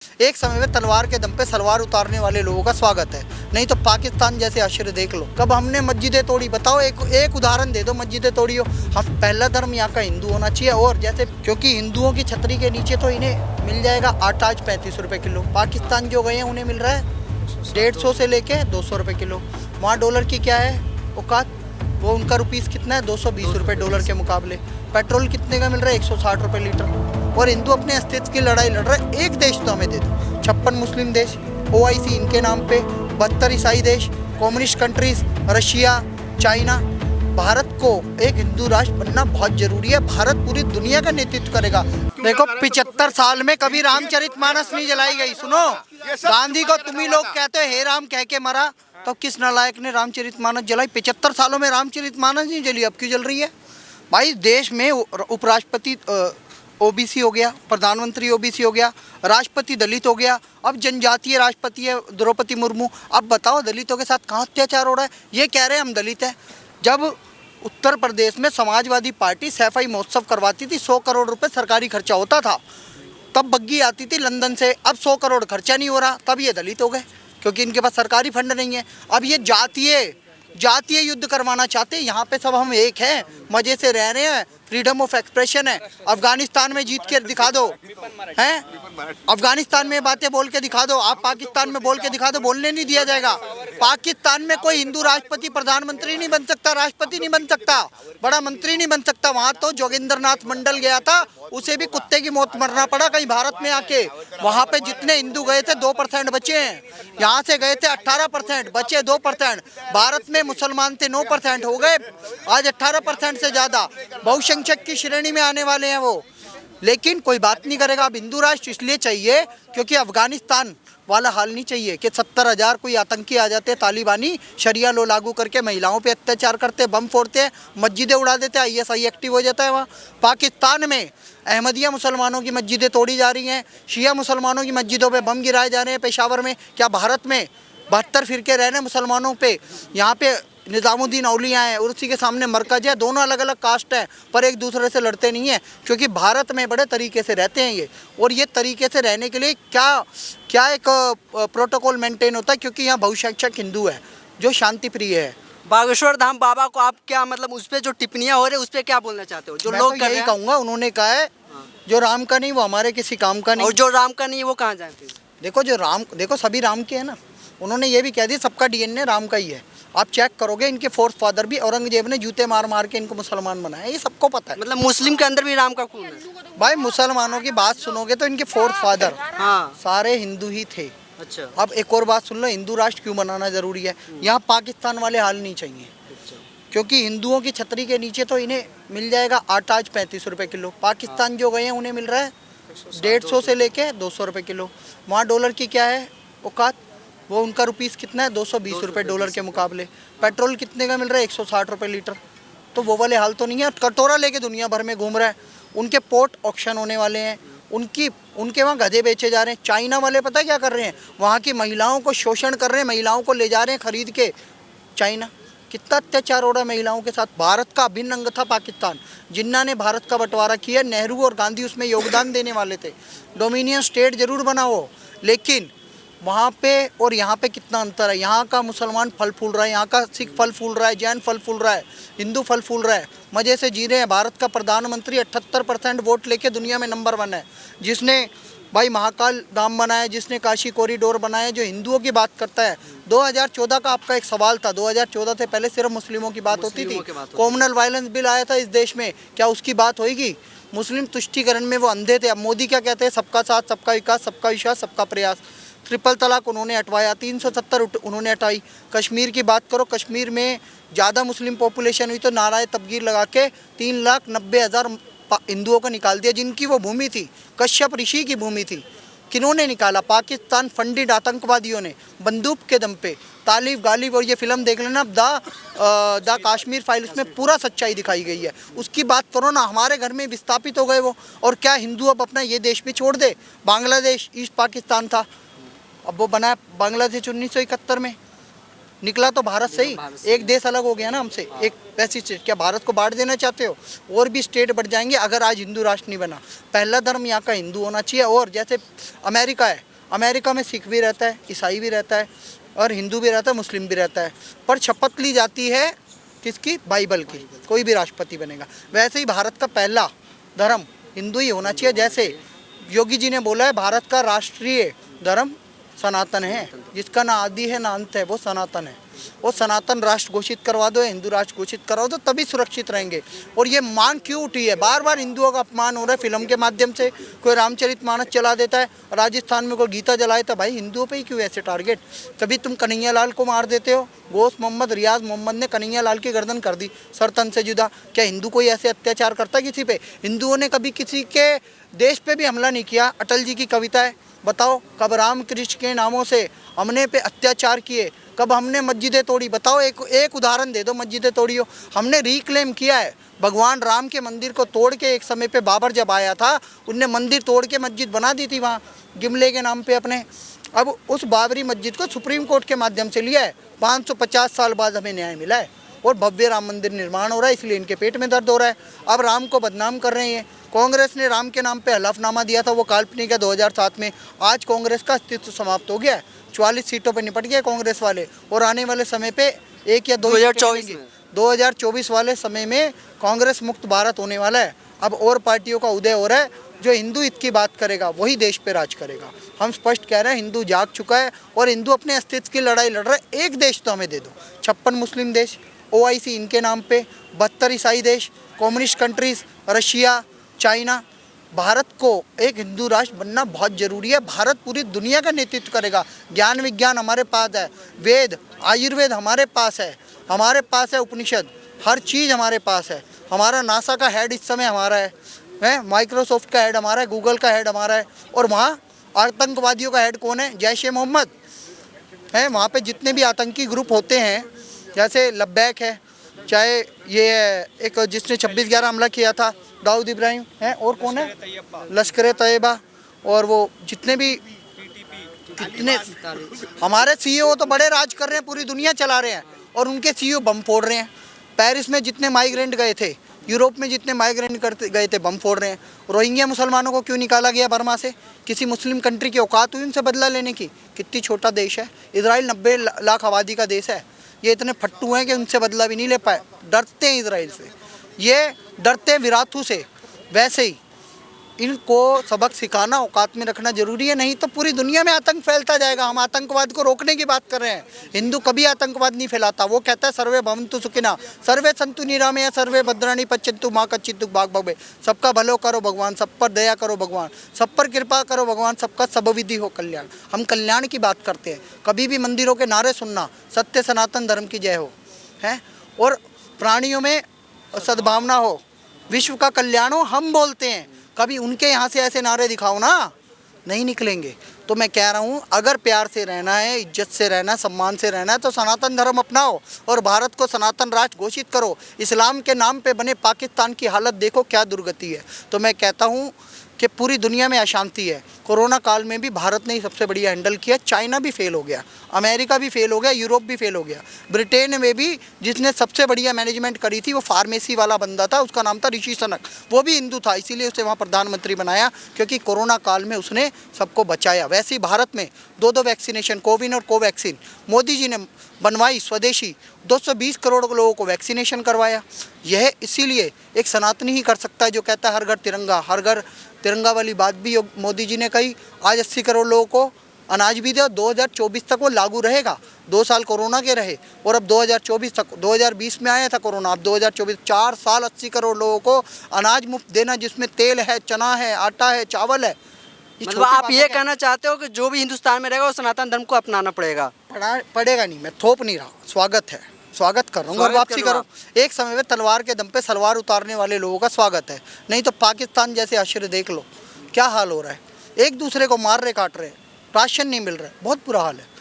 एक समय में तलवार के दम पे सलवार उतारने वाले लोगों का स्वागत है, नहीं तो पाकिस्तान जैसे आश्चर्य देख लो। कब हमने मस्जिदें तोड़ी बताओ, एक उदाहरण दे दो मस्जिदें तोड़ी हो। हम पहला धर्म यहाँ का हिंदू होना चाहिए, और जैसे क्योंकि हिंदुओं की छतरी के नीचे तो इन्हें मिल जाएगा आटा आज 35 रुपये किलो। पाकिस्तान जो गए हैं उन्हें मिल रहा है 150 से लेके 200 रुपये किलो। वहाँ डॉलर की क्या है औकात, वो उनका रुपीस कितना है 220 रुपये डॉलर के मुकाबले। पेट्रोल कितने का मिल रहा है 160 रुपये लीटर। और हिंदू अपने अस्तित्व की लड़ाई लड़ रहे हैं। एक देश तो हमें दे दो, 56 मुस्लिम देश, OIC इनके नाम पे, 72 ईसाई देश, communist countries, Russia, China. Bharat को एक हिंदू राष्ट्र बनना बहुत जरूरी है। भारत पूरी दुनिया का नेतृत्व करेगा। देखो 75 साल में कभी रामचरितमानस नहीं जलाई गई। सुनो, गांधी को तुम ही लोग कहते हो हे राम कह के मरा, तो किस नालायक ने रामचरितमानस जलाई? 75 सालों में रामचरितमानस नहीं जली, अब क्यों जल रही है भाई? देश में उपराष्ट्रपति OBC हो गया, प्रधानमंत्री OBC हो गया, राष्ट्रपति दलित हो गया, अब जनजातीय राष्ट्रपति है द्रौपदी मुर्मू। अब बताओ दलितों के साथ कहाँ अत्याचार हो रहा है? ये कह रहे हैं हम दलित हैं। जब उत्तर प्रदेश में समाजवादी पार्टी सैफई महोत्सव करवाती थी, 100 करोड़ रुपए सरकारी खर्चा होता था, तब बग्गी आती थी लंदन से। अब 100 करोड़ खर्चा नहीं हो रहा, तब ये दलित हो गए, क्योंकि इनके पास सरकारी फंड नहीं है। अब ये जातीय युद्ध करवाना चाहते हैं। यहाँ पे सब हम एक हैं, मजे से रह रहे हैं, फ्रीडम ऑफ एक्सप्रेशन है। अफगानिस्तान में जीत के दिखा दो, हैं? अफगानिस्तान में बातें बोल के दिखा दो, आप पाकिस्तान में बोल के दिखा दो, बोलने नहीं दिया जाएगा। पाकिस्तान में कोई हिंदू राष्ट्रपति प्रधानमंत्री नहीं बन सकता, राष्ट्रपति नहीं बन सकता, बड़ा मंत्री नहीं बन सकता। वहाँ तो जोगिंदर नाथ मंडल गया था, उसे भी कुत्ते की मौत मरना पड़ा कहीं भारत में आके। वहाँ पे जितने हिंदू गए थे 2% बचे हैं, यहाँ से गए थे 18%, बचे 2%। भारत में मुसलमान थे 9%, हो गए आज 18% से ज़्यादा। बहुसंख्यक की श्रेणी में आने वाले हैं वो, लेकिन कोई बात नहीं करेगा। अब हिंदू राष्ट्र इसलिए चाहिए क्योंकि अफगानिस्तान वाला हाल नहीं चाहिए कि 70,000 कोई आतंकी आ जाते, तालिबानी शरिया लो लागू करके महिलाओं पे अत्याचार करते, बम फोड़ते हैं, मस्जिदें उड़ा देते हैं, ISI एक्टिव हो जाता है वहाँ। पाकिस्तान में अहमदिया मुसलमानों की मस्जिदें तोड़ी जा रही हैं, शिया मुसलमानों की मस्जिदों पे बम गिराए जा रहे हैं पेशावर में। क्या भारत में 72 फिरके रह रहे हैं मुसलमानों पे? यहाँ पे निज़ामुद्दीन औलिया हैं और उसी के सामने मरकज है। दोनों अलग अलग कास्ट हैं, पर एक दूसरे से लड़ते नहीं हैं, क्योंकि भारत में बड़े तरीके से रहते हैं ये। और ये तरीके से रहने के लिए क्या एक प्रोटोकॉल मेंटेन होता है, क्योंकि यहाँ बहुसंख्यक हिंदू है जो शांति प्रिय है। बागेश्वर धाम बाबा को आप क्या मतलब उस पर जो टिप्पणियां हो रही है उस पर क्या बोलना चाहते हो? जो मैं लोग तो कर रहे यही हैं, कहूँगा, उन्होंने कहा है जो राम का नहीं वो हमारे किसी काम का नहीं। और जो राम का नहीं है वो कहाँ जाए फिर? देखो सभी राम के हैं ना। उन्होंने ये भी कह दिया सबका DNA राम का ही है। आप चेक करोगे, इनके फोर्थ फादर भी औरंगजेब ने जूते मार मार के इनको मुसलमान बनाया, ये सबको पता है। मतलब मुस्लिम के अंदर भी राम का खून है? भाई मुसलमानों की बात सुनोगे तो इनके फोर्थ फादर हाँ, सारे हिंदू ही थे। अच्छा। अब एक और बात सुन लो, हिंदू राष्ट्र क्यों बनाना जरूरी है? यहाँ पाकिस्तान वाले हाल नहीं चाहिए, क्योंकि हिंदुओं की छतरी के नीचे तो इन्हें मिल जाएगा आटा आज 35 रुपये किलो। पाकिस्तान जो गए हैं उन्हें मिल रहा है 150 से लेके 200 रुपये किलो। वहाँ डॉलर की क्या है औकात, वो उनका रुपीस कितना है 220 रुपये डॉलर के मुकाबले। पेट्रोल कितने का मिल रहा है 160 रुपये लीटर। तो वो वाले हाल तो नहीं है। कटोरा लेके दुनिया भर में घूम रहा है। उनके पोर्ट ऑक्शन होने वाले हैं, उनके वहाँ गधे बेचे जा रहे हैं। चाइना वाले पता है क्या कर रहे हैं? वहाँ की महिलाओं को शोषण कर रहे हैं, महिलाओं को ले जा रहे हैं खरीद के। चाइना कितना अत्याचार हो रहा है महिलाओं के साथ। भारत का अभिन्न अंग था पाकिस्तान, जिन्ना ने भारत का बंटवारा किया। नेहरू और गांधी उसमें योगदान देने वाले थे। डोमिनियन स्टेट जरूर बना हो, लेकिन वहाँ पे और यहाँ पे कितना अंतर है। यहाँ का मुसलमान फल फूल रहा है, यहाँ का सिख फल फूल रहा है, जैन फल फूल रहा है, हिंदू फल फूल रहा है, मज़े से जी रहे हैं। भारत का प्रधानमंत्री 78% वोट लेके दुनिया में नंबर 1 है, जिसने भाई महाकाल धाम बनाया, जिसने काशी कॉरिडोर बनाया, जो हिंदुओं की बात करता है। 2014 का आपका एक सवाल था, 2014 से पहले सिर्फ मुस्लिमों की बात होती थी। कॉमनल वायलेंस बिल आया था इस देश में, क्या उसकी बात होगी? मुस्लिम तुष्टीकरण में वो अंधे थे। अब मोदी क्या कहते हैं? सबका साथ, सबका विकास, सबका विश्वास, सबका प्रयास। ट्रिपल तलाक उन्होंने हटवाया, 370 उन्होंने हटाई। कश्मीर की बात करो, कश्मीर में ज़्यादा मुस्लिम पॉपुलेशन हुई तो नाराए तबगीर लगा के 3,90,000 हिंदुओं को निकाल दिया, जिनकी वो भूमि थी, कश्यप ऋषि की भूमि थी। किन्होंने निकाला? पाकिस्तान फंडिड आतंकवादियों ने, बंदूक के दम पे। तालिब गालिब, और ये फिल्म देख लेना द काश्मीर फाइल, उसमें पूरा सच्चाई दिखाई गई है। उसकी बात करो ना, हमारे घर में विस्थापित हो गए वो। और क्या हिंदू अब अपना ये देश भी छोड़ दे? बांग्लादेश ईस्ट पाकिस्तान था, अब वो बना बांग्लादेश 1971 में। निकला तो भारत से ही, एक देश अलग हो गया ना हमसे, एक वैसी स्टेट। क्या भारत को बांट देना चाहते हो? और भी स्टेट बढ़ जाएंगे अगर आज हिंदू राष्ट्र नहीं बना। पहला धर्म यहाँ का हिंदू होना चाहिए, और जैसे अमेरिका है अमेरिका में सिख भी रहता है, ईसाई भी रहता है और हिंदू भी रहता है, मुस्लिम भी रहता है, पर शपथ ली जाती है किसकी? बाइबल की। कोई भी राष्ट्रपति बनेगा। वैसे ही भारत का पहला धर्म हिंदू ही होना चाहिए। जैसे योगी जी ने बोला है भारत का राष्ट्रीय धर्म सनातन है, जिसका ना आदि है ना अंत है, वो सनातन है। वो सनातन राष्ट्र घोषित करवा दो, हिंदू राष्ट्र घोषित करवा दो, तभी सुरक्षित रहेंगे। और ये मांग क्यों उठी है? बार बार हिंदुओं का अपमान हो रहा है फिल्म के माध्यम से। कोई रामचरितमानस चला देता है, राजस्थान में कोई गीता जलाए, तो भाई हिंदुओं पे ही क्यों ऐसे टारगेट? कभी तुम कन्हैया लाल को मार देते हो। गोश्त मोहम्मद रियाज मोहम्मद ने कन्हैया लाल की गर्दन कर दी सर तन से जुदा। क्या हिंदू कोई ऐसे अत्याचार करता किसी पे? हिंदुओं ने कभी किसी के देश पे भी हमला नहीं किया। अटल जी की कविता है, बताओ कब राम कृष्ण के नामों से हमने पे अत्याचार किए, कब हमने मस्जिदें तोड़ी? बताओ, एक उदाहरण दे दो मस्जिदें तोड़ी हो। हमने रिक्लेम किया है। भगवान राम के मंदिर को तोड़ के एक समय पे बाबर जब आया था, उनने मंदिर तोड़ के मस्जिद बना दी थी वहाँ गिमले के नाम पे अपने। अब उस बाबरी मस्जिद को सुप्रीम कोर्ट के माध्यम से लिया है। 550 साल बाद हमें न्याय मिला है और भव्य राम मंदिर निर्माण हो रहा है, इसलिए इनके पेट में दर्द हो रहा है। अब राम को बदनाम कर रहे हैं। कांग्रेस ने राम के नाम पे हलफनामा दिया था, वो काल्पनिक है 2007 में। आज कांग्रेस का अस्तित्व समाप्त हो गया है। 44 सीटों पे निपट गए कांग्रेस वाले और आने वाले समय पे 1 या 2 2024 वाले समय में कांग्रेस मुक्त भारत होने वाला है। अब और पार्टियों का उदय हो रहा है। जो हिंदू हित की बात करेगा वही देश पे राज करेगा। हम स्पष्ट कह रहे हैं, हिंदू जाग चुका है और हिंदू अपने अस्तित्व की लड़ाई लड़ रहा है। एक देश तो हमें दे दो। 56 मुस्लिम देश, OIC इनके नाम पे, 72 ईसाई देश, communist countries, Russia, China. Bharat को एक हिंदू राष्ट्र बनना बहुत ज़रूरी है। भारत पूरी दुनिया का नेतृत्व करेगा। ज्ञान विज्ञान हमारे पास है, वेद आयुर्वेद हमारे पास है, हमारे पास है उपनिषद, हर चीज़ हमारे पास है। हमारा नासा का हेड इस समय हमारा है, माइक्रोसॉफ्ट का हेड हमारा है, गूगल का हेड हमारा है। और वहाँ आतंकवादियों का हेड कौन है? जैश-ए मोहम्मद है। वहाँ पे जितने भी आतंकी ग्रुप होते हैं, जैसे लब्बैक है, चाहे ये एक जिसने 26/11 हमला किया था दाऊद इब्राहिम है, और कौन है? लश्कर तैयबा। और वो जितने भी कितने हमारे CEO तो बड़े राज कर रहे हैं, पूरी दुनिया चला रहे हैं, और उनके CEO बम फोड़ रहे हैं। पेरिस में जितने माइग्रेंट गए थे, यूरोप में जितने माइग्रेंट करते गए थे, बम फोड़ रहे हैं। रोहिंग्या मुसलमानों को क्यों निकाला गया बर्मा से? किसी मुस्लिम कंट्री की औकात हुई उनसे बदला लेने की? कितनी छोटा देश है। इजराइल 90 लाख आबादी का देश है। ये इतने फट्टू हैं कि उनसे बदला भी नहीं ले पाए। डरते हैं इजराइल से, ये डरते हैं विराथू से। वैसे ही इनको सबक सिखाना, औकात में रखना जरूरी है, नहीं तो पूरी दुनिया में आतंक फैलता जाएगा। हम आतंकवाद को रोकने की बात कर रहे हैं। हिंदू कभी आतंकवाद नहीं फैलाता। वो कहता है सर्वे भवन्तु सुखिनः, सर्वे सन्तु निरामया, सर्वे भद्राणि पश्यन्तु मा कश्चित् दुःखं भाग् भवेत्। सबका भलो करो भगवान, सब पर दया करो भगवान, सब पर कृपा करो भगवान, सबका सबविधि हो कल्याण। हम कल्याण की बात करते हैं। कभी भी मंदिरों के नारे सुनना, सत्य सनातन धर्म की जय हो है, और प्राणियों में सद्भावना हो, विश्व का कल्याण हो, हम बोलते हैं। कभी उनके यहाँ से ऐसे नारे दिखाओ ना, नहीं निकलेंगे। तो मैं कह रहा हूँ, अगर प्यार से रहना है, इज्जत से रहना है, सम्मान से रहना है, तो सनातन धर्म अपनाओ और भारत को सनातन राष्ट्र घोषित करो। इस्लाम के नाम पे बने पाकिस्तान की हालत देखो क्या दुर्गति है। तो मैं कहता हूँ कि पूरी दुनिया में अशांति है। कोरोना काल में भी भारत ने ही सबसे बढ़िया हैंडल किया। चाइना भी फेल हो गया, अमेरिका भी फेल हो गया, यूरोप भी फेल हो गया। ब्रिटेन में भी जिसने सबसे बढ़िया मैनेजमेंट करी थी वो फार्मेसी वाला बंदा था, उसका नाम था ऋषि सनक। वो भी हिंदू था, इसीलिए उसे वहाँ प्रधानमंत्री बनाया, क्योंकि कोरोना काल में उसने सबको बचाया। वैसे ही भारत में 2 वैक्सीनेशन, कोविन और कोवैक्सीन, मोदी जी ने बनवाई स्वदेशी। 220 करोड़ लोगों को वैक्सीनेशन करवाया। यह इसीलिए एक सनातनी ही कर सकता है जो कहता है हर घर तिरंगा। हर घर तिरंगा वाली बात भी मोदी जी ने कही। आज 80 करोड़ लोगों को अनाज भी दे, और 2024 तक वो लागू रहेगा। 2 साल कोरोना के रहे और अब 2024 तक, 2020 में आया था कोरोना, अब 2024 4 साल 80 करोड़ लोगों को अनाज मुफ्त देना, जिसमें तेल है, चना है, आटा है, चावल है। मतलब आप ये कहना चाहते हो कि जो भी हिंदुस्तान में रहेगा वो सनातन धर्म को अपनाना पड़ेगा? पड़ेगा नहीं, मैं थोप नहीं रहा। स्वागत है, स्वागत कर रहा हूँ और वापसी करो। एक समय में तलवार के दम पे सलवार उतारने वाले लोगों का स्वागत है, नहीं तो पाकिस्तान जैसे आश्चर्य देख लो क्या हाल हो रहा है। एक दूसरे को मार रहे, काट रहे, राशन नहीं मिल रहा है, बहुत बुरा हाल है।